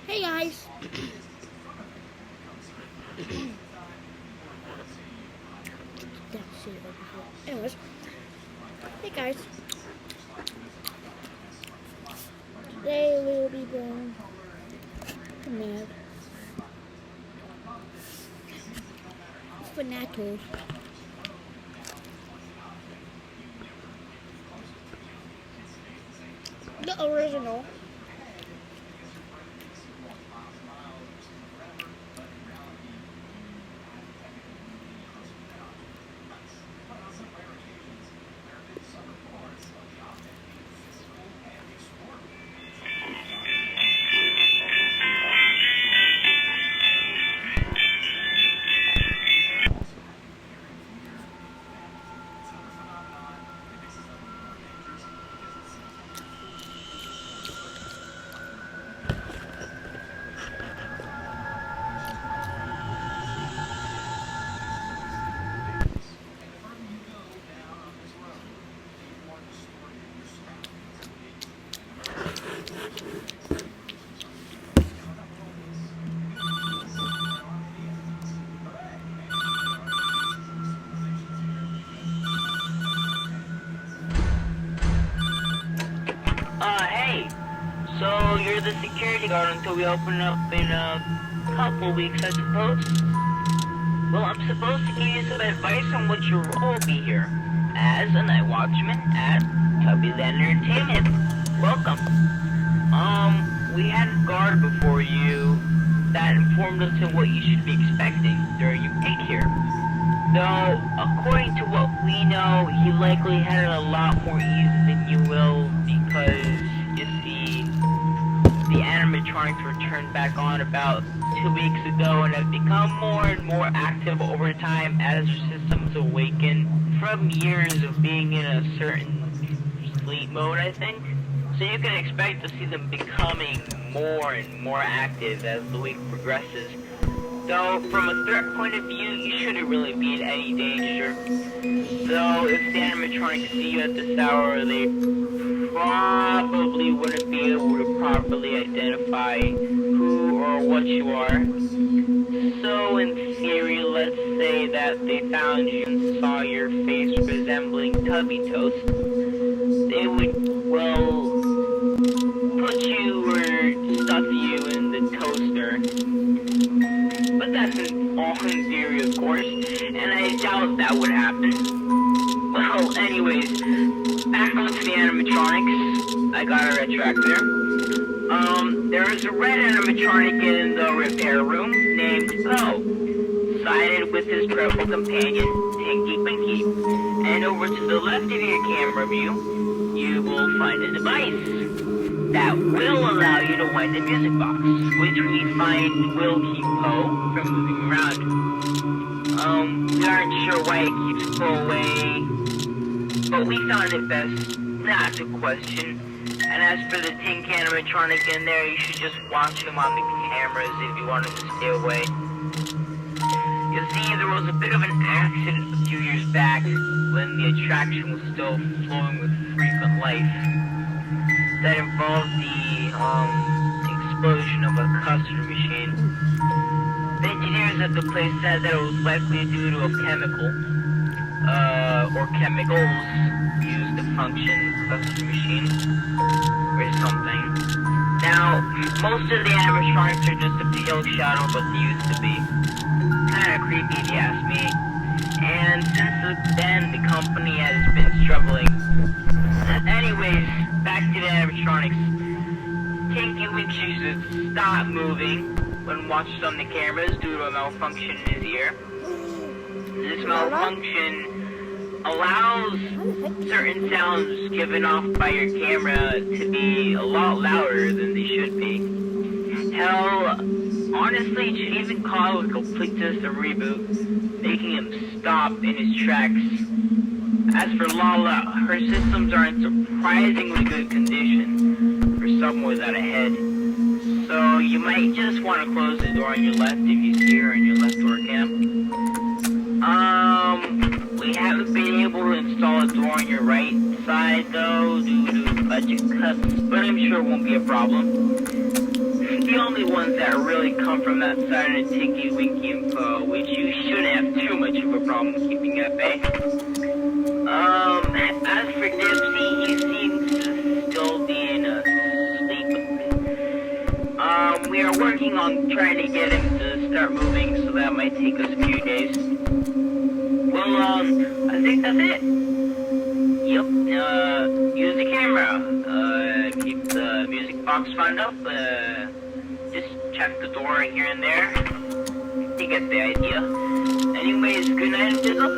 Hey guys. Anyways, hey guys. Today we will be doing fnatl. The original. Hey, so you're the security guard until we open up in a couple weeks, I suppose? Well, I'm supposed to give you some advice on what your role will be here, as a night watchman at Tubby's Entertainment. Welcome. We had a guard before you that informed us of what you should be expecting during your gig here. Though, according to what we know, he likely had it a lot more easy than you will because, you see, the animatronics were turned back on about 2 weeks ago and have become more and more active over time as your systems awaken from years of being in a certain sleep mode, I think. So you can expect to see them becoming more and more active as the week progresses. Though, from a threat point of view, you shouldn't really be in any danger. Though, if the animatronics see you at this hour, they probably wouldn't be able to properly identify who or what you are. So, in theory, let's say that they found you and saw your face resembling Tubby Toast. They would, well, put you or stuff you in the toaster. But that's all in theory, of course, and I doubt that would happen. Well, anyways, back onto the animatronics. I got a retractor. There is a red animatronic in the repair room named Bo, sided with his purple companion, Tinky Winky. And over to the left of your camera view, you will find a device that will allow you to wind the music box, which we find will keep Poe from moving around. We aren't sure why it keeps Poe away, but we found it best not to question. And as for the Tink animatronic in there, you should just watch him on the cameras if you want him to stay away. You see, there was a bit of an accident a few years back when the attraction was still flowing with frequent life. That involved the explosion of a custard machine. The engineers at the place said that it was likely due to a chemical, or chemicals used to function the custard machine, or something. Now, most of the animatronics are just a pale shadow of what they used to be. Kinda creepy if you ask me. And since then, the company has been struggling. Anyways, back to the animatronics. Tinky Winky should stop moving when watched on the cameras due to a malfunction in his ear. This malfunction allows certain sounds given off by your camera to be a lot louder than they should be. Hell, honestly, it should even call a complete system reboot, making him stop in his tracks. As for Lala, her systems are in surprisingly good condition for someone without a head. So you might just want to close the door on your left if you see her in your left door cam. We haven't been able to install a door on your right side though, due to budget cuts, but I'm sure it won't be a problem. the only ones that really come from that side of the Tinky Winky info, which you shouldn't have too much of a problem keeping at bay. As for Dipsy, he seems to still be in a sleep. We are working on trying to get him to start moving, so that might take us a few days. Well, I think that's it. Yep, use the camera, keep the music box wound up, just check the door here and there. You get the idea. Anyways, good night and good luck.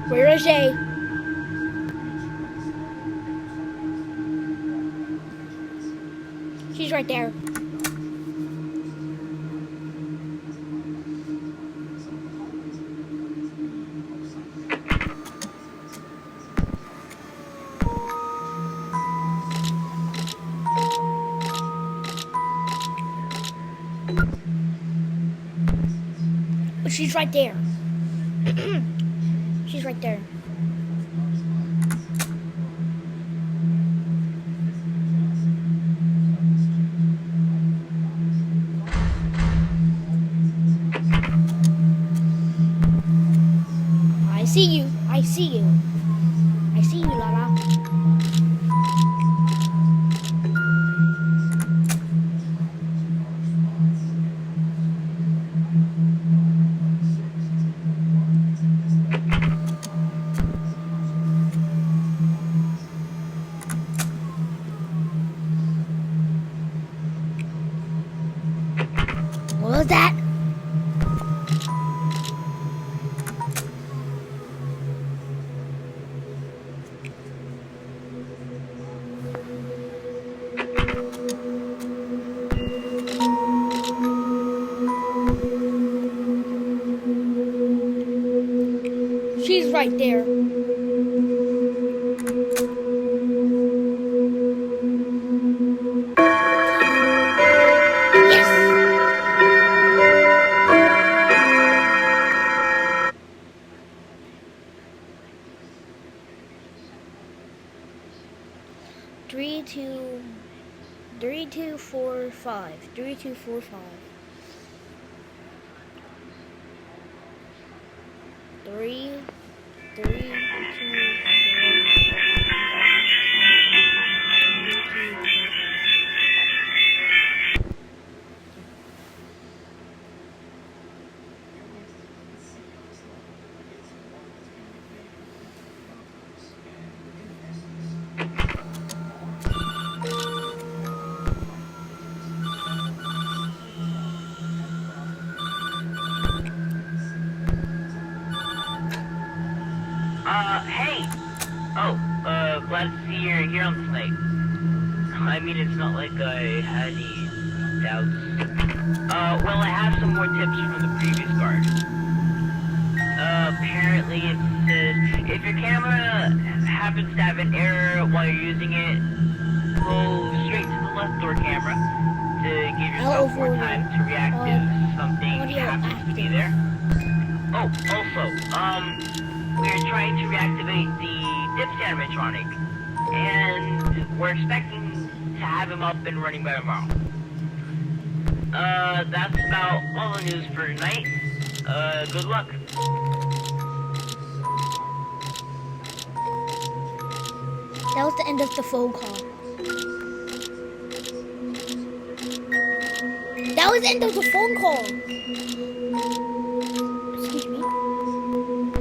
Where is she? She's right there. Oh, she's right there. She's right there. I see you. I see you. I see you, Lala. What was that? She's right there. Yes. 3245. 3245. 3, 3, 2, 4, Hey! Oh, glad to see you're here on this night. I mean, it's not like I had any doubts. Well, I have some more tips from the previous guard. Apparently it says, if your camera happens to have an error while you're using it, go straight to the left door camera to give yourself more time to react if something happens to be there. Oh, also, we're trying to reactivate the Dips animatronic, and we're expecting to have him up and running by tomorrow. That's about all the news for tonight. Good luck. That was the end of the phone call. That was the end of the phone call. Excuse me.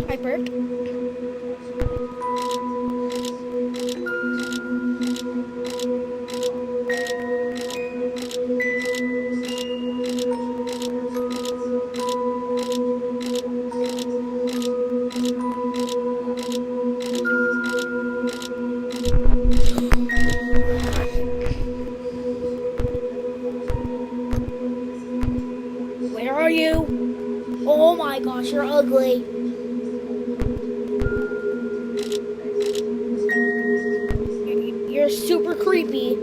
Hi, Bert. Where are you? Oh my gosh, you're ugly. You're super creepy.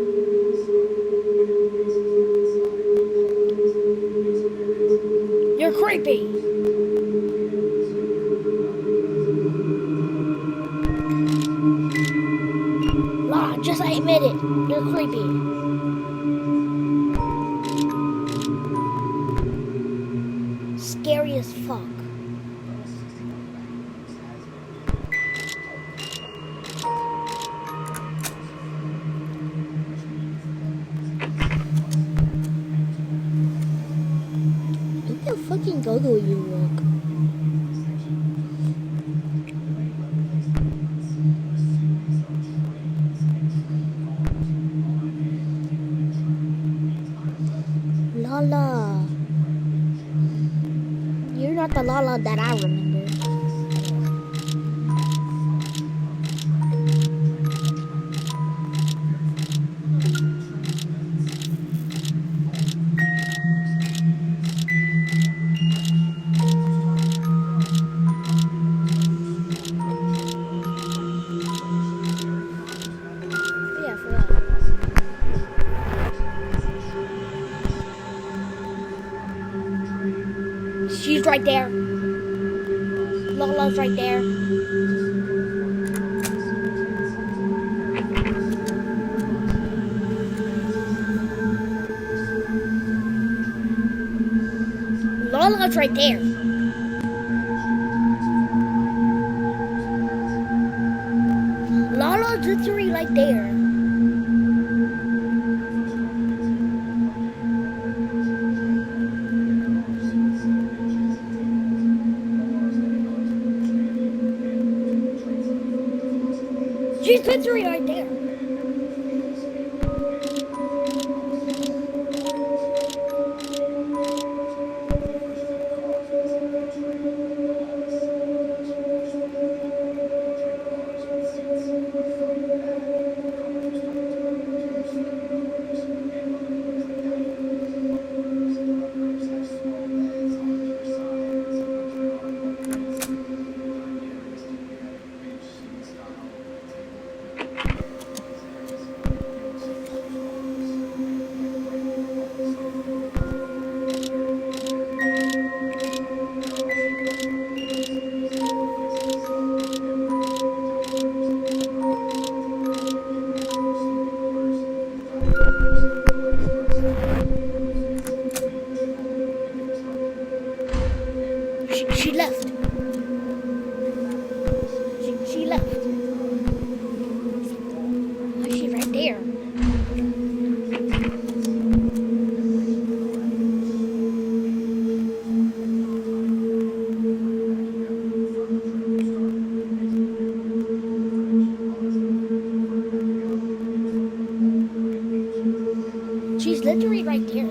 You're creepy. La, just admit it. You're creepy. Scary as fuck. Look how fucking goggle you look. Lala. You're not the Lala that I remember. Yeah, for that. She's right there. Lala's right there. Lala's right there. Lala's literally right there. She's literally right there. She left. She left. Why is she right there? She's literally right there.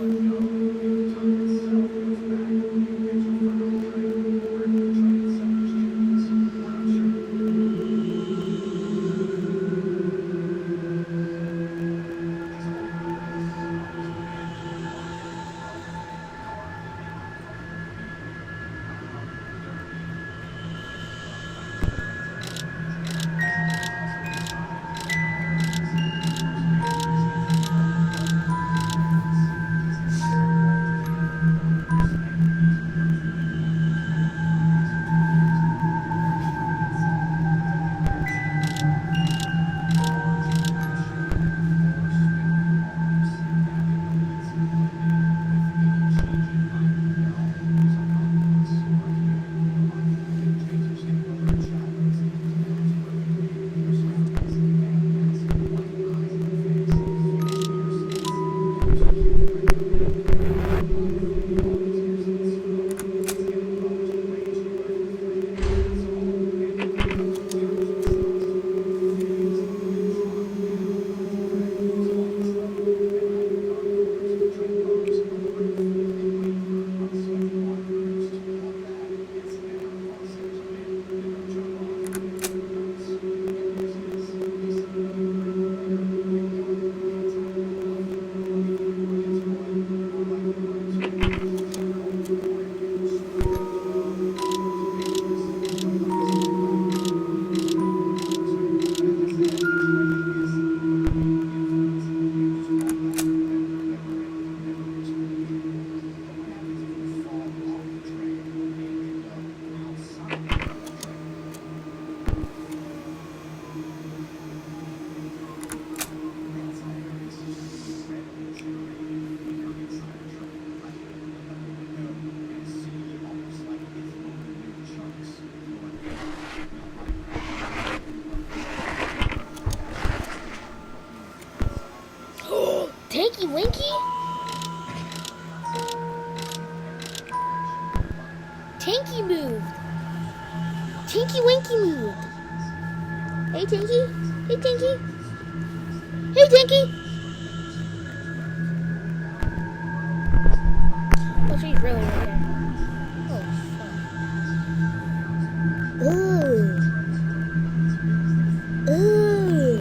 Tinky Winky? Tinky moved. Tinky Winky moved. Hey Tinky. Hey Tinky. Hey Tinky. Oh, she's really right there. Oh, fuck. Ooh. Ooh.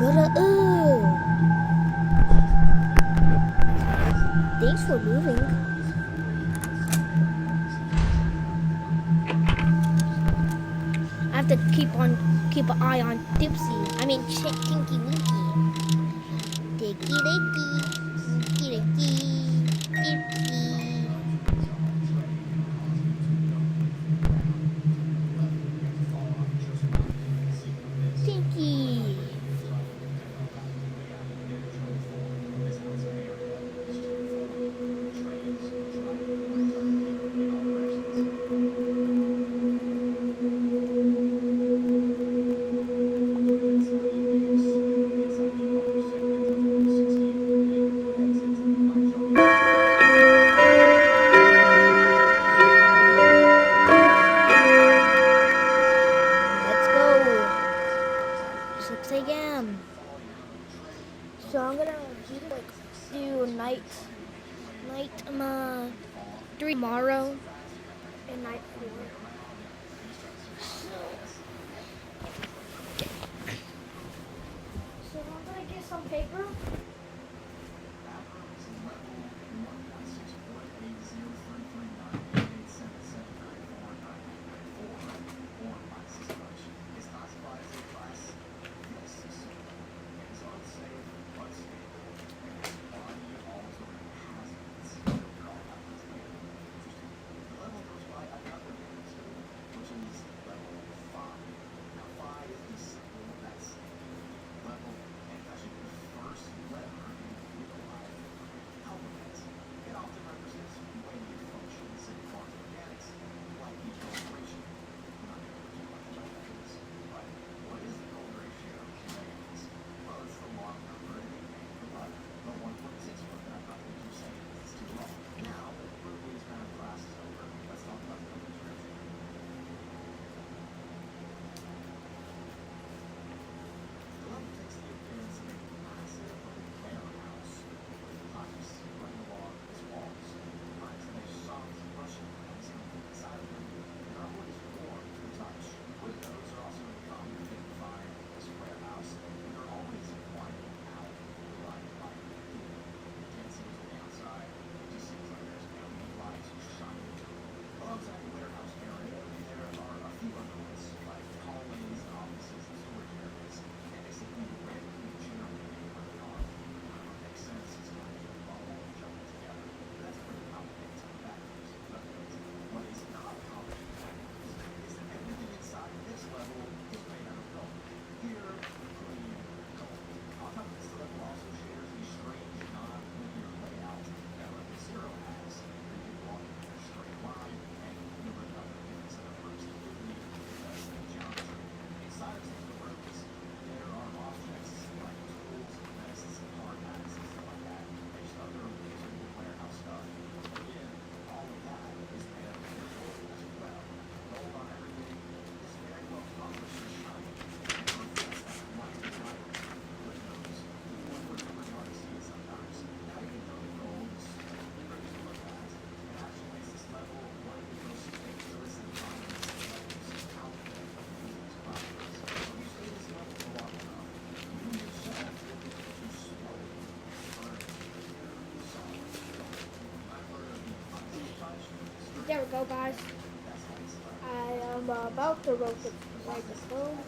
But ooh. Thanks for moving. I have to keep an eye on Dipsy. I mean Tinky Winky. Tinky Winky. Tinky Winky. Dipsy. Tinky. Let's go. 6 a.m. So I'm gonna do night 3 tomorrow and night 4. So I'm gonna get some paper. There we go, guys. I am about to write the code.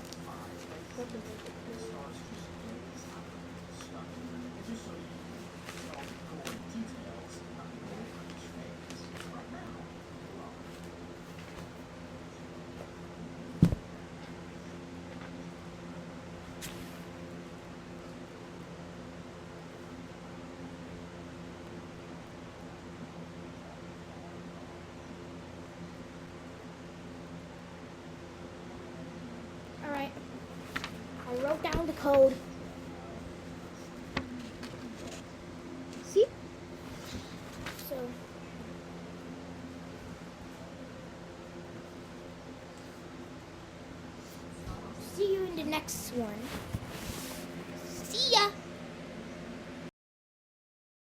Alright. I wrote down the code. See? So see you in the next one.